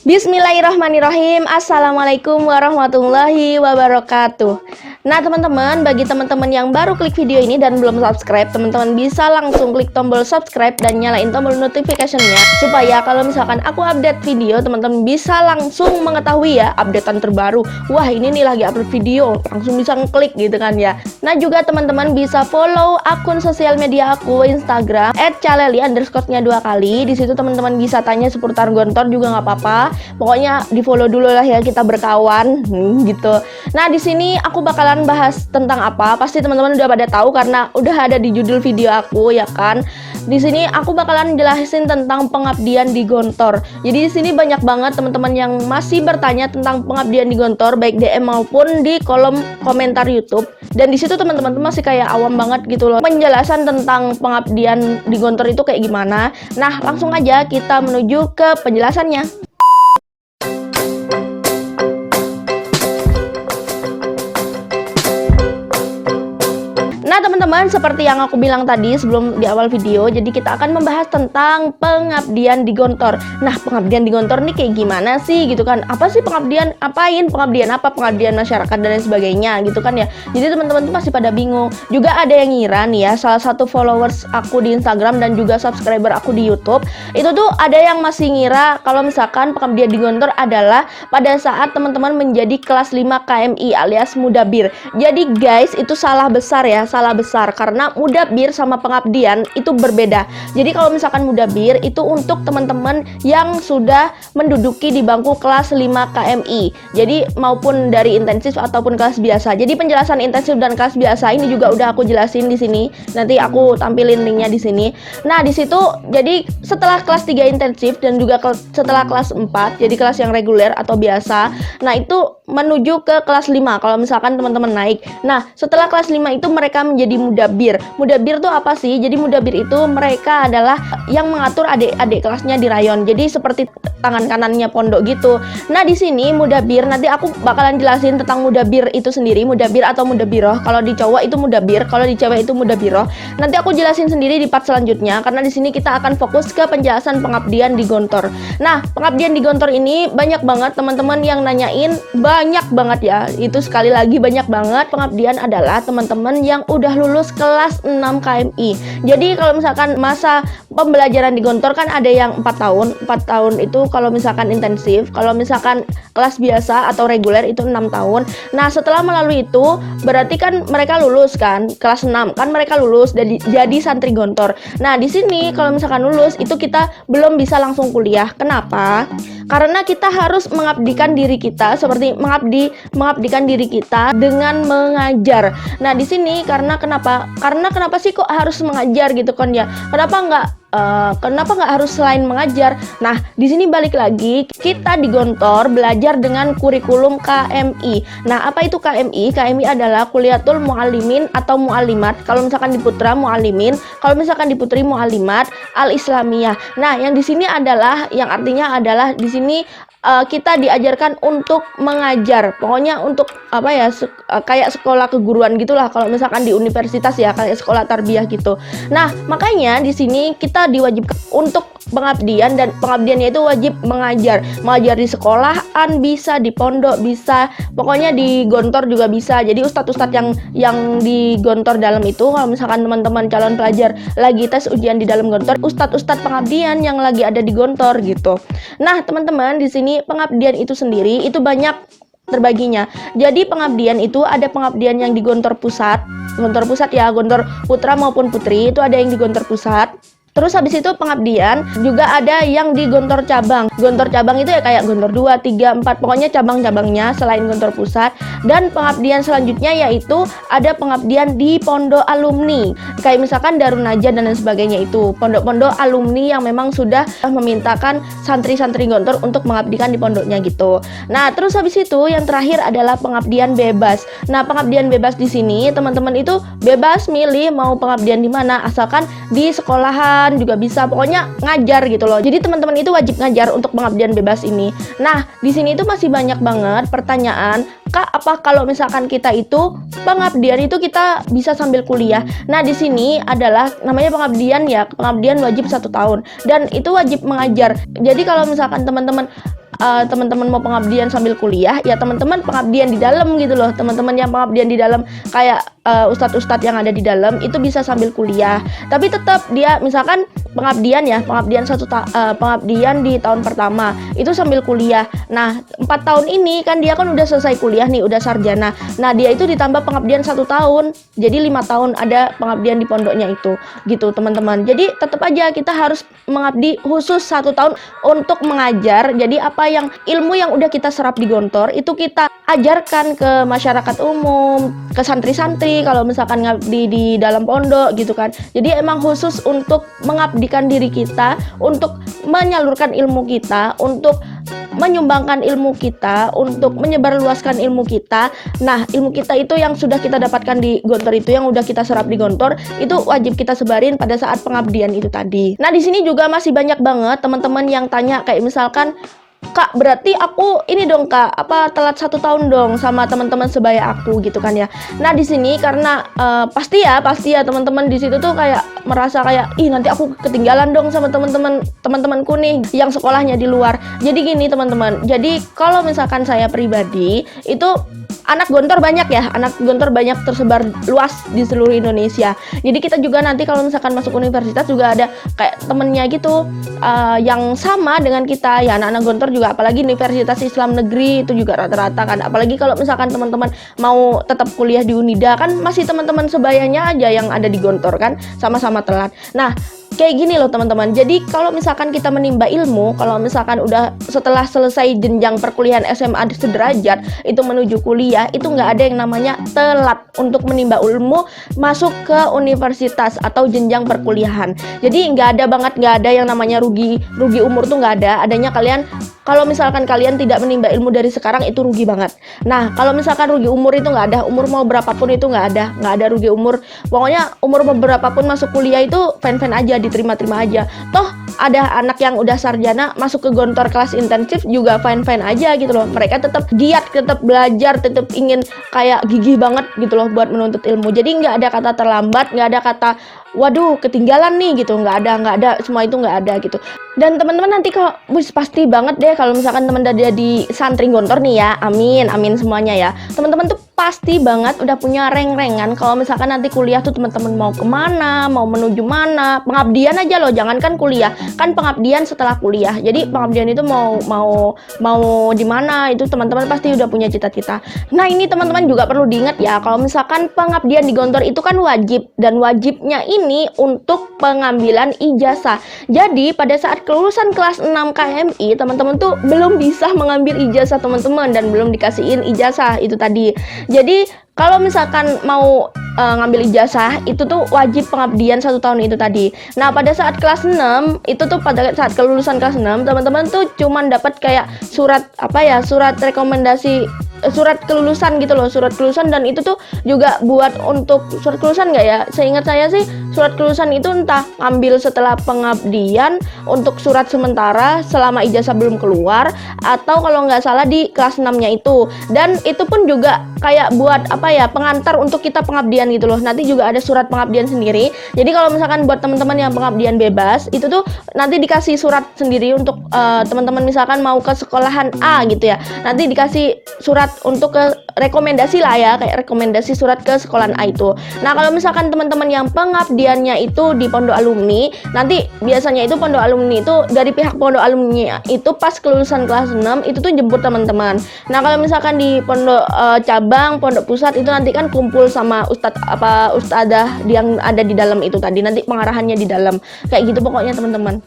Bismillahirrahmanirrahim. Assalamualaikum warahmatullahi wabarakatuh. Nah teman-teman, bagi teman-teman yang baru klik video ini dan belum subscribe, teman-teman bisa langsung klik tombol subscribe dan nyalain tombol notification-nya, supaya kalau misalkan aku update video, teman-teman bisa langsung mengetahui ya updatean terbaru. Wah, ini nih lagi upload video, langsung bisa ngeklik gitu kan ya. Nah juga teman-teman bisa follow akun sosial media aku, Instagram @caleli_nya 2 kali. Di situ teman-teman bisa tanya seputar Gontor juga nggak apa-apa. Pokoknya di follow dulu lah ya, kita berkawan gitu. Nah di sini aku bakalan bahas tentang apa? Pasti teman-teman udah pada tahu karena udah ada di judul video aku ya kan. Di sini aku bakalan jelasin tentang pengabdian di Gontor. Jadi di sini banyak banget teman-teman yang masih bertanya tentang pengabdian di Gontor, baik DM maupun di kolom komentar YouTube. Dan di situ teman-teman masih kayak awam banget gitu loh. Penjelasan tentang pengabdian di Gontor itu kayak gimana? Nah, langsung aja kita menuju ke penjelasannya. Nah teman-teman, seperti yang aku bilang tadi sebelum di awal video, jadi kita akan membahas tentang pengabdian di Gontor. Nah pengabdian di Gontor nih kayak gimana sih gitu kan? Apa sih pengabdian? Apain? Pengabdian apa? Pengabdian masyarakat dan lain sebagainya gitu kan ya. Jadi teman-teman tuh pasti pada bingung. Juga ada yang ngira nih ya, salah satu followers aku di Instagram dan juga subscriber aku di YouTube, itu tuh ada yang masih ngira kalau misalkan pengabdian di Gontor adalah pada saat teman-teman menjadi kelas 5 KMI alias Mudabir. Jadi guys, itu salah besar ya, salah besar, karena mudabir sama pengabdian itu berbeda. Jadi kalau misalkan mudabir itu untuk teman-teman yang sudah menduduki di bangku kelas 5 KMI. Jadi maupun dari intensif ataupun kelas biasa. Jadi penjelasan intensif dan kelas biasa ini juga udah aku jelasin di sini. Nanti aku tampilin linknya di sini. Nah, di situ jadi setelah kelas 3 intensif dan juga setelah kelas 4, jadi kelas yang reguler atau biasa. Nah, itu menuju ke kelas 5 kalau misalkan teman-teman naik. Nah, setelah kelas 5 itu mereka menjadi mudabir. Mudabir tuh apa sih? Jadi mudabir itu mereka adalah yang mengatur adik-adik kelasnya di rayon. Jadi seperti tangan kanannya pondok gitu. Nah, di sini mudabir, nanti aku bakalan jelasin tentang mudabir itu sendiri, mudabir atau mudabiroh. Kalau di cowok itu mudabir, kalau di cewek itu mudabiroh. Nanti aku jelasin sendiri di part selanjutnya karena di sini kita akan fokus ke penjelasan pengabdian di Gontor. Nah, pengabdian di Gontor ini banyak banget teman-teman yang nanyain, banyak banget ya. Itu sekali lagi banyak banget. Pengabdian adalah teman-teman yang udah lulus kelas 6 KMI. Jadi kalau misalkan masa pembelajaran di Gontor kan ada yang 4 tahun. 4 tahun itu kalau misalkan intensif, kalau misalkan kelas biasa atau reguler itu 6 tahun. Nah, setelah melalui itu berarti kan mereka lulus kan, kelas 6 kan mereka lulus jadi santri Gontor. Nah, di sini kalau misalkan lulus itu kita belum bisa langsung kuliah. Kenapa? Karena kita harus mengabdikan diri kita, seperti mengabdikan diri kita dengan mengajar. Nah, di sini karena kenapa sih kok harus mengajar gitu kan ya? Kenapa nggak harus selain mengajar? Nah, di sini balik lagi kita di Gontor belajar dengan kurikulum KMI. Nah, apa itu KMI? KMI adalah Kuliatul Muallimin atau Muallimat. Kalau misalkan di Putra Muallimin, kalau misalkan di Putri Muallimat Al-Islamiyah. Nah, yang di sini adalah yang artinya adalah di sini kita diajarkan untuk mengajar. Pokoknya untuk apa ya, kayak sekolah keguruan gitulah kalau misalkan di universitas ya, kayak sekolah tarbiyah gitu. Nah, makanya di sini kita diwajibkan untuk pengabdian, dan pengabdiannya itu wajib mengajar. Mengajar di sekolahan bisa, di pondok bisa, pokoknya di Gontor juga bisa. Jadi ustadz-ustadz yang di Gontor dalam itu, kalau misalkan teman-teman calon pelajar lagi tes ujian di dalam Gontor, ustadz-ustadz pengabdian yang lagi ada di Gontor gitu. Nah, teman-teman, di sini pengabdian itu sendiri itu banyak terbaginya. Jadi pengabdian itu ada pengabdian yang di Gontor Pusat ya, Gontor Putra maupun Putri itu ada yang di Gontor Pusat. Terus habis itu pengabdian juga ada yang di Gontor Cabang. Gontor Cabang itu ya kayak Gontor 2, 3, 4, pokoknya cabang-cabangnya selain Gontor Pusat. Dan pengabdian selanjutnya yaitu ada pengabdian di pondok alumni. Kayak misalkan Darun Najah dan lain sebagainya itu. Pondok-pondok alumni yang memang sudah memintakan santri-santri Gontor untuk mengabdikan di pondoknya gitu. Nah, terus habis itu yang terakhir adalah pengabdian bebas. Nah, pengabdian bebas di sini teman-teman itu bebas milih mau pengabdian di mana, asalkan di sekolahan juga bisa, pokoknya ngajar gitu loh. Jadi teman-teman itu wajib ngajar untuk pengabdian bebas ini. Nah, di sini itu masih banyak banget pertanyaan, Kak, apa kalau misalkan kita itu pengabdian itu kita bisa sambil kuliah? Nah, di sini adalah namanya pengabdian ya, pengabdian wajib 1 tahun dan itu wajib mengajar. Jadi kalau misalkan teman-teman teman-teman mau pengabdian sambil kuliah, ya teman-teman pengabdian di dalam gitu loh. Teman-teman yang pengabdian di dalam kayak ustadz-ustadz yang ada di dalam itu bisa sambil kuliah. Tapi tetap dia misalkan pengabdian ya, pengabdian di tahun pertama itu sambil kuliah. Nah 4 tahun ini kan dia kan udah selesai kuliah nih, udah sarjana. Nah dia itu ditambah pengabdian 1 tahun, jadi 5 tahun ada pengabdian di pondoknya itu gitu teman-teman. Jadi tetap aja kita harus mengabdi khusus 1 tahun untuk mengajar. Jadi apa yang ilmu yang udah kita serap di Gontor itu kita ajarkan ke masyarakat umum, ke santri-santri kalau misalkan ngabdi di dalam pondok gitu kan. Jadi emang khusus untuk mengabdikan diri kita, untuk menyalurkan ilmu kita, untuk menyumbangkan ilmu kita, untuk menyebarluaskan ilmu kita. Nah, ilmu kita itu yang sudah kita dapatkan di Gontor itu, yang udah kita serap di Gontor, itu wajib kita sebarin pada saat pengabdian itu tadi. Nah, di sini juga masih banyak banget teman-teman yang tanya kayak misalkan, Kak, berarti aku ini dong Kak, telat 1 tahun dong sama teman-teman sebaya aku gitu kan ya. Nah di sini karena pasti ya teman-teman di situ tuh kayak merasa kayak ih nanti aku ketinggalan dong sama teman-temanku nih yang sekolahnya di luar. Jadi gini teman-teman, jadi kalau misalkan saya pribadi itu anak Gontor banyak ya, anak Gontor banyak tersebar luas di seluruh Indonesia. Jadi kita juga nanti kalau misalkan masuk universitas juga ada kayak temennya gitu yang sama dengan kita ya, anak-anak Gontor juga, apalagi Universitas Islam Negeri itu juga rata-rata kan. Apalagi kalau misalkan teman-teman mau tetap kuliah di Unida kan masih teman-teman sebayanya aja yang ada di Gontor kan, sama-sama telat. Nah kayak gini loh teman-teman, jadi kalau misalkan kita menimba ilmu, kalau misalkan udah setelah selesai jenjang perkuliahan SMA sederajat itu menuju kuliah, itu nggak ada yang namanya telat untuk menimba ilmu masuk ke universitas atau jenjang perkuliahan. Jadi nggak ada yang namanya rugi umur tuh nggak ada. Adanya kalian kalau misalkan kalian tidak menimba ilmu dari sekarang itu rugi banget. Nah kalau misalkan rugi umur itu nggak ada, umur mau berapapun itu nggak ada rugi umur. Pokoknya umur mau berapapun masuk kuliah itu fan-fan aja, diterima-terima aja. Toh ada anak yang udah sarjana masuk ke Gontor kelas intensif juga fine-fine aja gitu loh. Mereka tetap giat, tetap belajar, tetap ingin kayak gigih banget gitu loh buat menuntut ilmu. Jadi nggak ada kata terlambat, nggak ada kata waduh ketinggalan nih gitu, nggak ada, semua itu nggak ada gitu. Dan teman-teman nanti kalau pasti banget deh kalau misalkan teman ada di santri Gontor nih ya, amin semuanya ya, teman-teman tuh pasti banget udah punya reng-rengan kalau misalkan nanti kuliah tuh teman-teman mau kemana, mau menuju mana. Pengabdian aja loh, jangankan kuliah, kan pengabdian setelah kuliah. Jadi pengabdian itu mau di mana itu teman-teman pasti udah punya cita-cita. Nah ini teman-teman juga perlu diingat ya, kalau misalkan pengabdian di Gontor itu kan wajib, dan wajibnya ini untuk pengambilan ijazah. Jadi pada saat kelulusan kelas 6 KMI teman-teman tuh belum bisa mengambil ijazah teman-teman, dan belum dikasihin ijazah itu tadi. Jadi kalau misalkan mau ngambil ijazah itu tuh wajib pengabdian 1 tahun itu tadi. Nah pada saat kelas 6 itu tuh pada saat kelulusan kelas 6 teman-teman tuh cuman dapat kayak surat surat rekomendasi, surat kelulusan gitu loh, surat kelulusan. Dan itu tuh juga buat untuk surat kelulusan nggak ya, seingat saya sih surat kelulusan itu entah ngambil setelah pengabdian untuk surat sementara selama ijazah belum keluar, atau kalau nggak salah di kelas 6-nya itu. Dan itu pun juga kayak buat pengantar untuk kita pengabdian gitu loh. Nanti juga ada surat pengabdian sendiri. Jadi kalau misalkan buat teman-teman yang pengabdian bebas itu tuh nanti dikasih surat sendiri untuk teman-teman misalkan mau ke sekolahan A gitu ya, nanti dikasih surat untuk ke rekomendasi lah ya, kayak rekomendasi surat ke sekolahan A itu. Nah kalau misalkan teman-teman yang pengabdiannya itu di pondok alumni, nanti biasanya itu pondok alumni itu dari pihak pondok alumni itu pas kelulusan kelas 6 itu tuh jemput teman-teman. Nah kalau misalkan di pondok cabang, pondok pusat itu nanti kan kumpul sama ustadzah yang ada di dalam itu tadi, nanti pengarahannya di dalam kayak gitu pokoknya teman-teman.